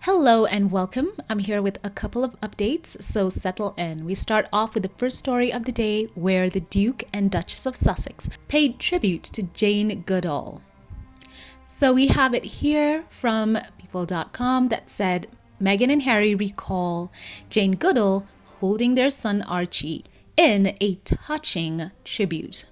Hello and welcome. I'm here with a couple of updates, so settle in. We start off with the first story of the day where the Duke and Duchess of Sussex paid tribute to Jane Goodall. So we have it here from people.com that said Meghan and Harry recall Jane Goodall holding their son Archie in a touching tribute.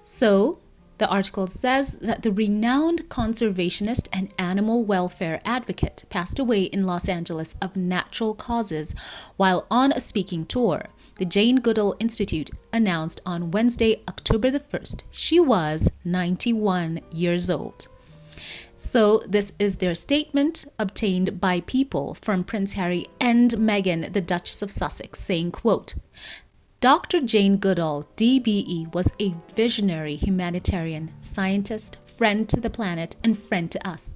So the article says that the renowned conservationist and animal welfare advocate passed away in Los Angeles of natural causes while on a speaking tour. The Jane Goodall Institute announced on Wednesday, October the 1st, she was 91 years old. So this is their statement obtained by People from Prince Harry and Meghan, the Duchess of Sussex, saying, quote, Dr. Jane Goodall, DBE, was a visionary humanitarian, scientist, friend to the planet, and friend to us.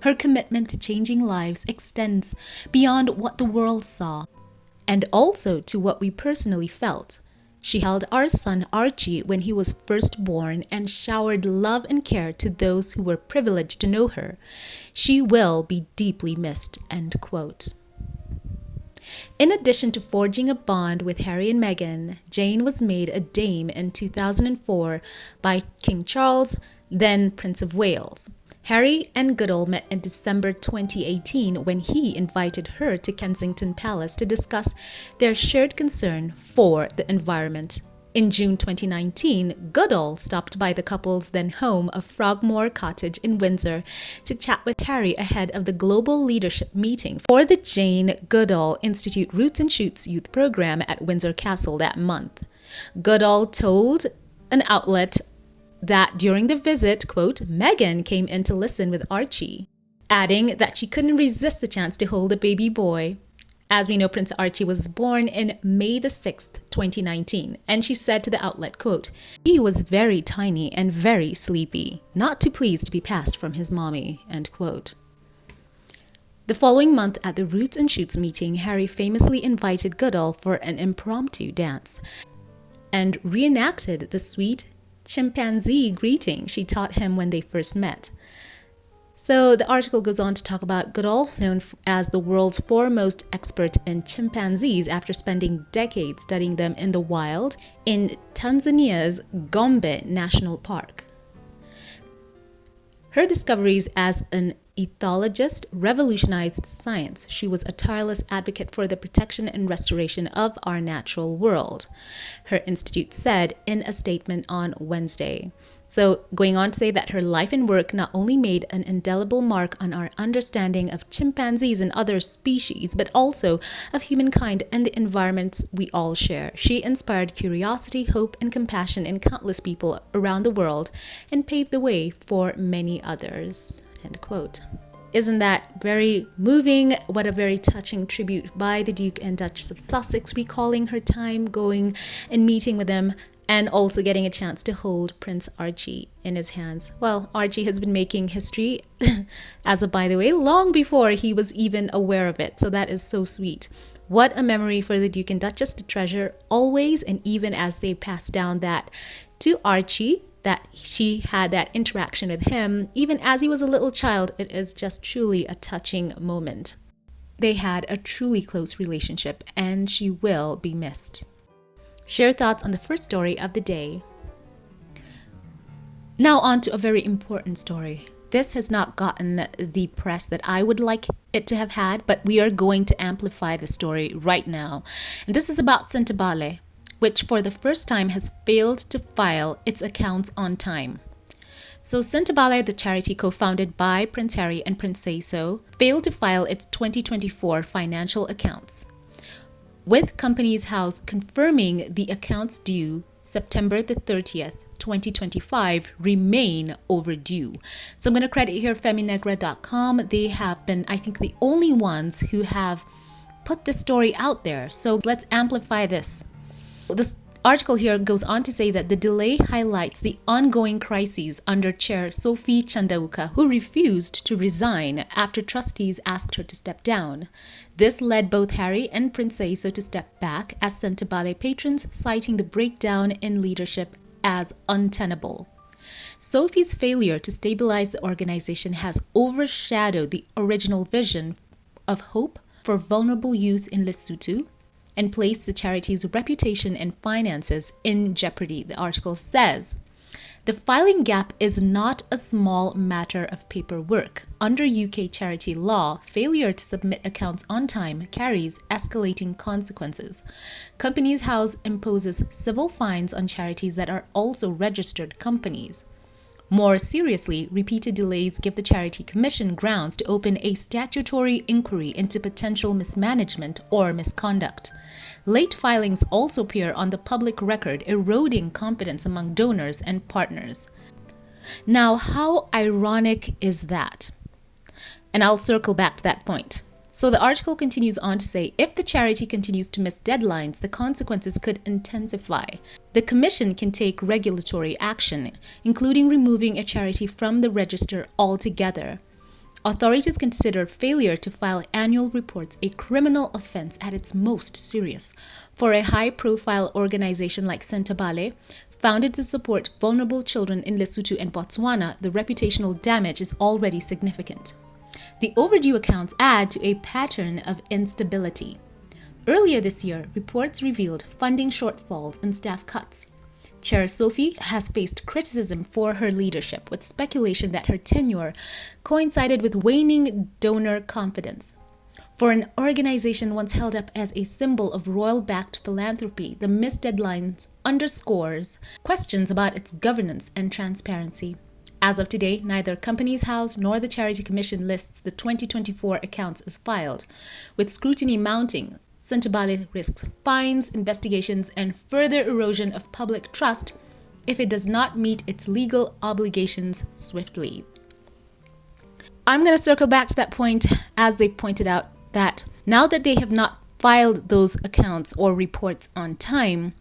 Her commitment to changing lives extends beyond what the world saw, and also to what we personally felt. She held our son Archie when he was first born and showered love and care to those who were privileged to know her. She will be deeply missed, end quote. In addition to forging a bond with Harry and Meghan, Jane was made a dame in 2004 by King Charles, then Prince of Wales. Harry and Goodall met in December 2018 when he invited her to Kensington Palace to discuss their shared concern for the environment. In June 2019, Goodall stopped by the couple's then home of Frogmore Cottage in Windsor to chat with Harry ahead of the global leadership meeting for the Jane Goodall Institute Roots and Shoots youth program at Windsor Castle that month. Goodall told an outlet that during the visit, quote, Meghan came in to listen with Archie, adding that she couldn't resist the chance to hold a baby boy. As we know, Prince Archie was born in May the 6th, 2019, and she said to the outlet, quote, he was very tiny and very sleepy, not too pleased to be passed from his mommy, end quote. The following month at the Roots and Shoots meeting, Harry famously invited Goodall for an impromptu dance and reenacted the sweet chimpanzee greeting she taught him when they first met. So the article goes on to talk about Goodall, known as the world's foremost expert in chimpanzees after spending decades studying them in the wild in Tanzania's Gombe National Park. Her discoveries as an ethologist revolutionized science. She was a tireless advocate for the protection and restoration of our natural world, her institute said in a statement on Wednesday. So going on to say that her life and work not only made an indelible mark on our understanding of chimpanzees and other species, but also of humankind and the environments we all share. She inspired curiosity, hope, and compassion in countless people around the world and paved the way for many others, end quote. Isn't that very moving? What a very touching tribute by the Duke and Duchess of Sussex, recalling her time going and meeting with them, and also getting a chance to hold Prince Archie in his hands. Well, Archie has been making history, as of by the way, long before he was even aware of it. So that is so sweet. What a memory for the Duke and Duchess to treasure always, and even as they pass down that to Archie, that she had that interaction with him, even as he was a little child. It is just truly a touching moment. They had a truly close relationship, and she will be missed. Share thoughts on the first story of the day. Now on to a very important story. This has not gotten the press that I would like it to have had, but we are going to amplify the story right now. And this is about Sentebale, which for the first time has failed to file its accounts on time. So Sentebale, the charity co-founded by Prince Harry and Princess So, failed to file its 2024 financial accounts, with Companies House confirming the accounts due September the 30th, 2025 remain overdue. So I'm going to credit here feminegra.com. They have been, I think, the only ones who have put this story out there. So let's amplify this. This article here goes on to say that the delay highlights the ongoing crises under Chair Sophie Chandauka, who refused to resign after trustees asked her to step down. This led both Harry and Princess So to step back as Sentebale patrons, citing the breakdown in leadership as untenable. Sophie's failure to stabilize the organization has overshadowed the original vision of hope for vulnerable youth in Lesotho and placed the charity's reputation and finances in jeopardy, the article says. The filing gap is not a small matter of paperwork. Under UK charity law, failure to submit accounts on time carries escalating consequences. Companies House imposes civil fines on charities that are also registered companies. More seriously, repeated delays give the Charity Commission grounds to open a statutory inquiry into potential mismanagement or misconduct. Late filings also appear on the public record, eroding confidence among donors and partners. Now, how ironic is that? And I'll circle back to that point. So the article continues on to say, if the charity continues to miss deadlines, the consequences could intensify. The Commission can take regulatory action, including removing a charity from the register altogether. Authorities consider failure to file annual reports a criminal offense at its most serious. For a high-profile organization like Sentebale, founded to support vulnerable children in Lesotho and Botswana, the reputational damage is already significant. The overdue accounts add to a pattern of instability. Earlier this year, reports revealed funding shortfalls and staff cuts. Chair Sophie has faced criticism for her leadership, with speculation that her tenure coincided with waning donor confidence. For an organization once held up as a symbol of royal-backed philanthropy, the missed deadlines underscores questions about its governance and transparency. As of today, neither Companies House nor the Charity Commission lists the 2024 accounts as filed. With scrutiny mounting, Sentebale risks fines, investigations, and further erosion of public trust if it does not meet its legal obligations swiftly. I'm going to circle back to that point, as they pointed out, that now that they have not filed those accounts or reports on time,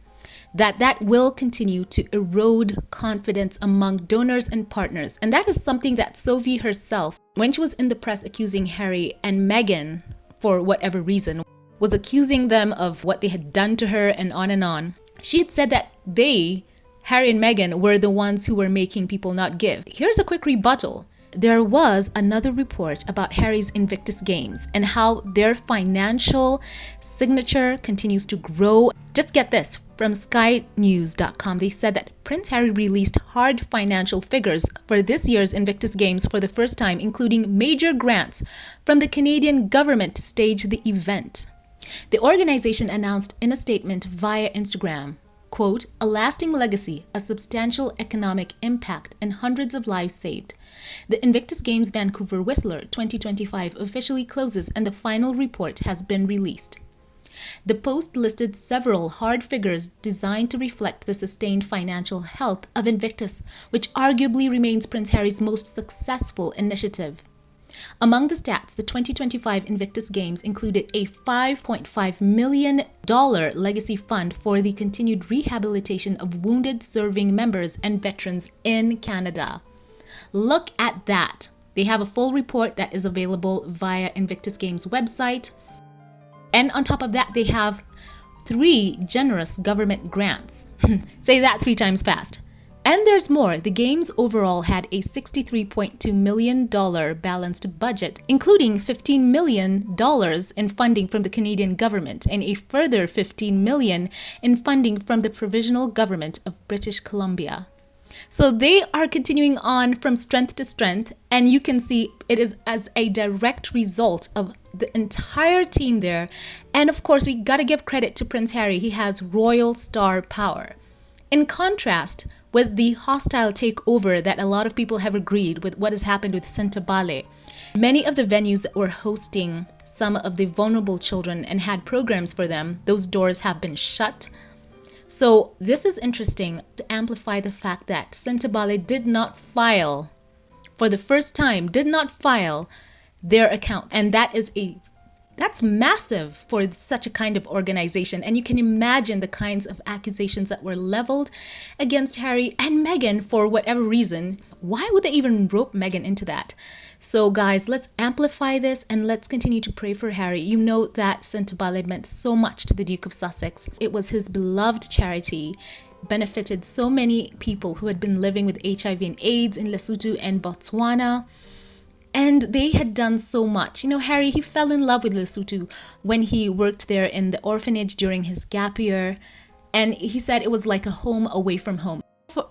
that will continue to erode confidence among donors and partners. And that is something that Sophie herself, when she was in the press accusing Harry and Meghan for whatever reason, was accusing them of what they had done to her and on. She had said that they, Harry and Meghan, were the ones who were making people not give. Here's a quick rebuttal. There was another report about Harry's Invictus Games and how their financial signature continues to grow. Just get this, from skynews.com, they said that Prince Harry released hard financial figures for this year's Invictus Games for the first time, including major grants from the Canadian government to stage the event. The organization announced in a statement via Instagram, quote, "A lasting legacy, a substantial economic impact, and hundreds of lives saved. The Invictus Games Vancouver Whistler 2025 officially closes and the final report has been released." The post listed several hard figures designed to reflect the sustained financial health of Invictus, which arguably remains Prince Harry's most successful initiative. Among the stats, the 2025 Invictus Games included a $5.5 million legacy fund for the continued rehabilitation of wounded serving members and veterans in Canada. Look at that. They have a full report that is available via Invictus Games website. And on top of that, they have 3 generous government grants. Say that 3 times fast. And there's more. The Games overall had a $63.2 million balanced budget, including $15 million in funding from the Canadian government and a further $15 million in funding from the Provisional Government of British Columbia. So they are continuing on from strength to strength, and you can see it is as a direct result of the entire team there. And of course, we got to give credit to Prince Harry. He has royal star power. In contrast with the hostile takeover that a lot of people have agreed with what has happened with Sentebale, many of the venues that were hosting some of the vulnerable children and had programs for them, those doors have been shut. So this is interesting to amplify the fact that Sentebale did not file, for the first time, did not file their account. And that's massive for such a kind of organization. And you can imagine the kinds of accusations that were leveled against Harry and Meghan for whatever reason. Why would they even rope Meghan into that? So guys, let's amplify this and let's continue to pray for Harry. You know that Sentebale meant so much to the Duke of Sussex. It was his beloved charity, benefited so many people who had been living with HIV and AIDS in Lesotho and Botswana. And they had done so much. Harry, he fell in love with Lesotho when he worked there in the orphanage during his gap year. And he said it was like a home away from home.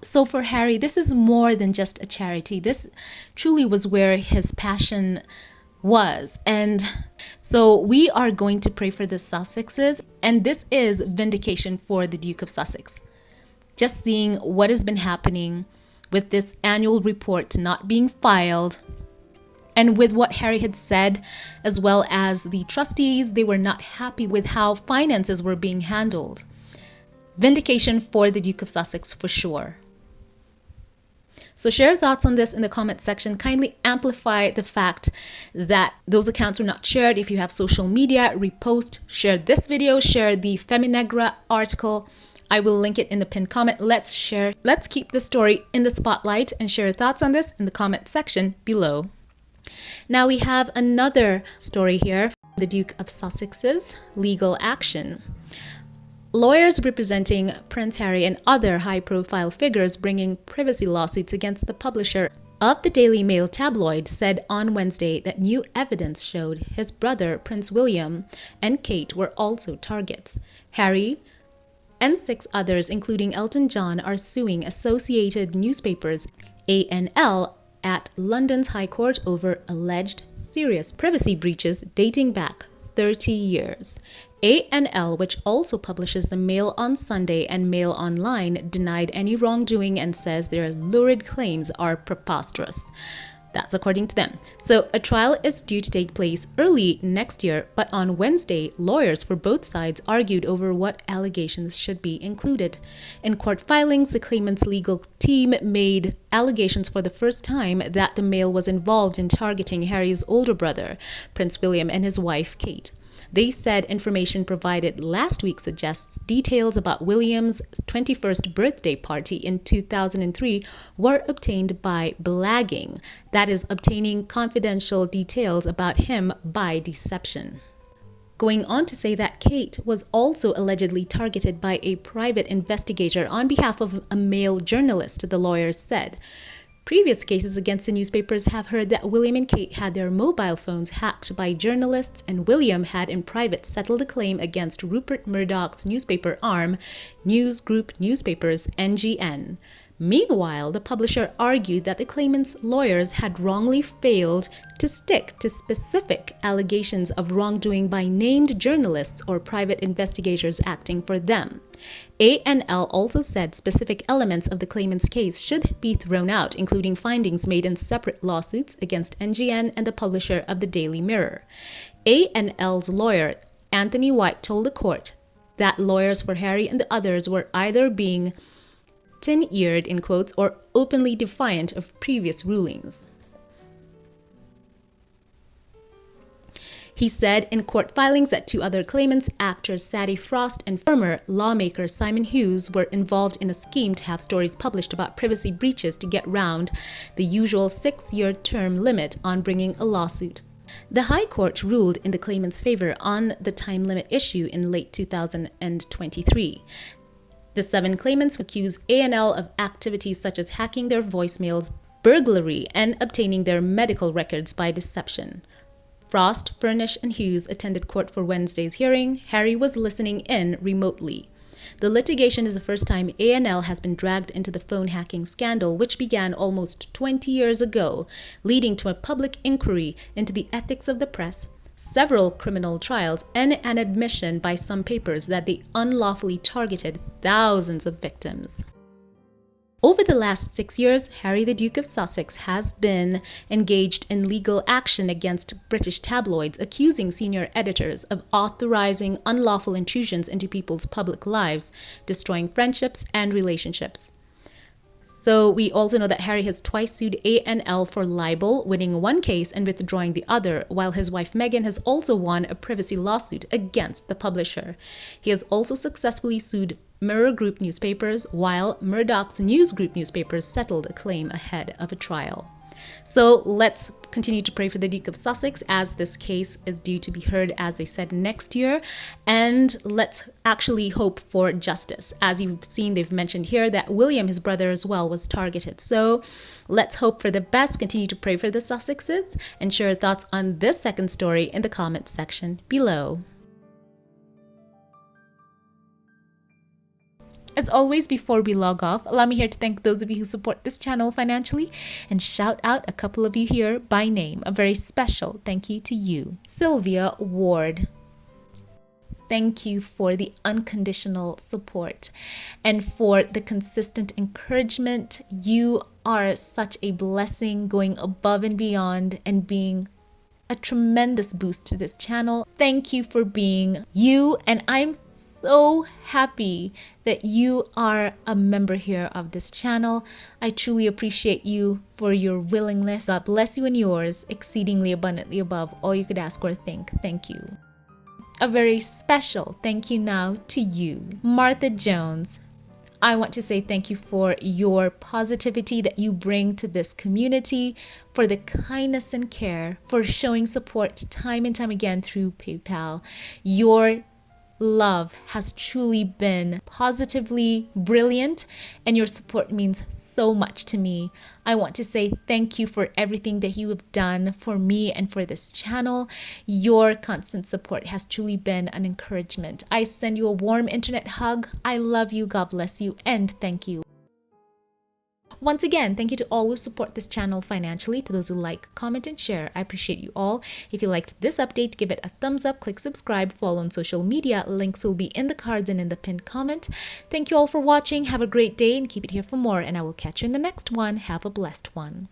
So for Harry, this is more than just a charity. This truly was where his passion was. And so we are going to pray for the Sussexes. And this is vindication for the Duke of Sussex. Just seeing what has been happening with this annual report not being filed, and with what Harry had said, as well as the trustees, they were not happy with how finances were being handled. Vindication for the Duke of Sussex for sure. So share your thoughts on this in the comment section. Kindly amplify the fact that those accounts were not shared. If you have social media, repost, share this video, share the Feminegra article. I will link it in the pinned comment. Let's share. Let's keep the story in the spotlight and share your thoughts on this in the comment section below. Now we have another story here, the Duke of Sussex's legal action. Lawyers representing Prince Harry and other high-profile figures bringing privacy lawsuits against the publisher of the Daily Mail tabloid said on Wednesday that new evidence showed his brother Prince William and Kate were also targets. Harry and 6 others, including Elton John, are suing Associated Newspapers, ANL, at London's High Court over alleged serious privacy breaches dating back 30 years. ANL, which also publishes the Mail on Sunday and Mail Online, denied any wrongdoing and says their lurid claims are preposterous. That's according to them. So a trial is due to take place early next year, but on Wednesday, lawyers for both sides argued over what allegations should be included. In court filings, the claimant's legal team made allegations for the first time that the Mail was involved in targeting Harry's older brother, Prince William, and his wife, Kate. They said information provided last week suggests details about William's 21st birthday party in 2003 were obtained by blagging, that is, obtaining confidential details about him by deception. Going on to say that Kate was also allegedly targeted by a private investigator on behalf of a male journalist, the lawyers said. Previous cases against the newspapers have heard that William and Kate had their mobile phones hacked by journalists, and William had in private settled a claim against Rupert Murdoch's newspaper arm, News Group Newspapers, NGN. Meanwhile, the publisher argued that the claimant's lawyers had wrongly failed to stick to specific allegations of wrongdoing by named journalists or private investigators acting for them. ANL also said specific elements of the claimant's case should be thrown out, including findings made in separate lawsuits against NGN and the publisher of the Daily Mirror. ANL's lawyer, Anthony White, told the court that lawyers for Harry and the others were either being tin-eared, in quotes, or openly defiant of previous rulings. He said in court filings that 2 other claimants, actors Sadie Frost and former lawmaker Simon Hughes, were involved in a scheme to have stories published about privacy breaches to get round the usual 6-year term limit on bringing a lawsuit. The High Court ruled in the claimants' favor on the time limit issue in late 2023. The 7 claimants accuse ANL of activities such as hacking their voicemails, burglary, and obtaining their medical records by deception. Frost, Furnish, and Hughes attended court for Wednesday's hearing. Harry was listening in remotely. The litigation is the first time ANL has been dragged into the phone hacking scandal, which began almost 20 years ago, leading to a public inquiry into the ethics of the press, several criminal trials, and an admission by some papers that they unlawfully targeted thousands of victims. Over the last 6 years, Harry the Duke of Sussex has been engaged in legal action against British tabloids, accusing senior editors of authorizing unlawful intrusions into people's public lives, destroying friendships and relationships. So we also know that Harry has twice sued ANL for libel, winning one case and withdrawing the other, while his wife Meghan has also won a privacy lawsuit against the publisher. He has also successfully sued Mirror Group newspapers, while Murdoch's News Group newspapers settled a claim ahead of a trial. So let's continue to pray for the Duke of Sussex, as this case is due to be heard, as they said, next year. And let's actually hope for justice. As you've seen, they've mentioned here that William, his brother as well, was targeted. So let's hope for the best. Continue to pray for the Sussexes and share your thoughts on this second story in the comments section below. As always, before we log off, allow me here to thank those of you who support this channel financially and shout out a couple of you here by name. A very special thank you to you. Sylvia Ward. Thank you for the unconditional support and for the consistent encouragement. You are such a blessing, going above and beyond and being a tremendous boost to this channel. Thank you for being you, and I'm so happy that you are a member here of this channel. I truly appreciate you for your willingness. God bless you and yours exceedingly abundantly above all you could ask or think. Thank you. A very special thank you now to you, Martha Jones. I want to say thank you for your positivity that you bring to this community, for the kindness and care, for showing support time and time again through PayPal. Your love has truly been positively brilliant, and your support means so much to me. I want to say thank you for everything that you have done for me and for this channel. Your constant support has truly been an encouragement. I send you a warm internet hug. I love you. God bless you, and thank you. Once again, thank you to all who support this channel financially, to those who like, comment, and share. I appreciate you all. If you liked this update, give it a thumbs up, click subscribe, follow on social media. Links will be in the cards and in the pinned comment. Thank you all for watching. Have a great day and keep it here for more, and I will catch you in the next one. Have a blessed one.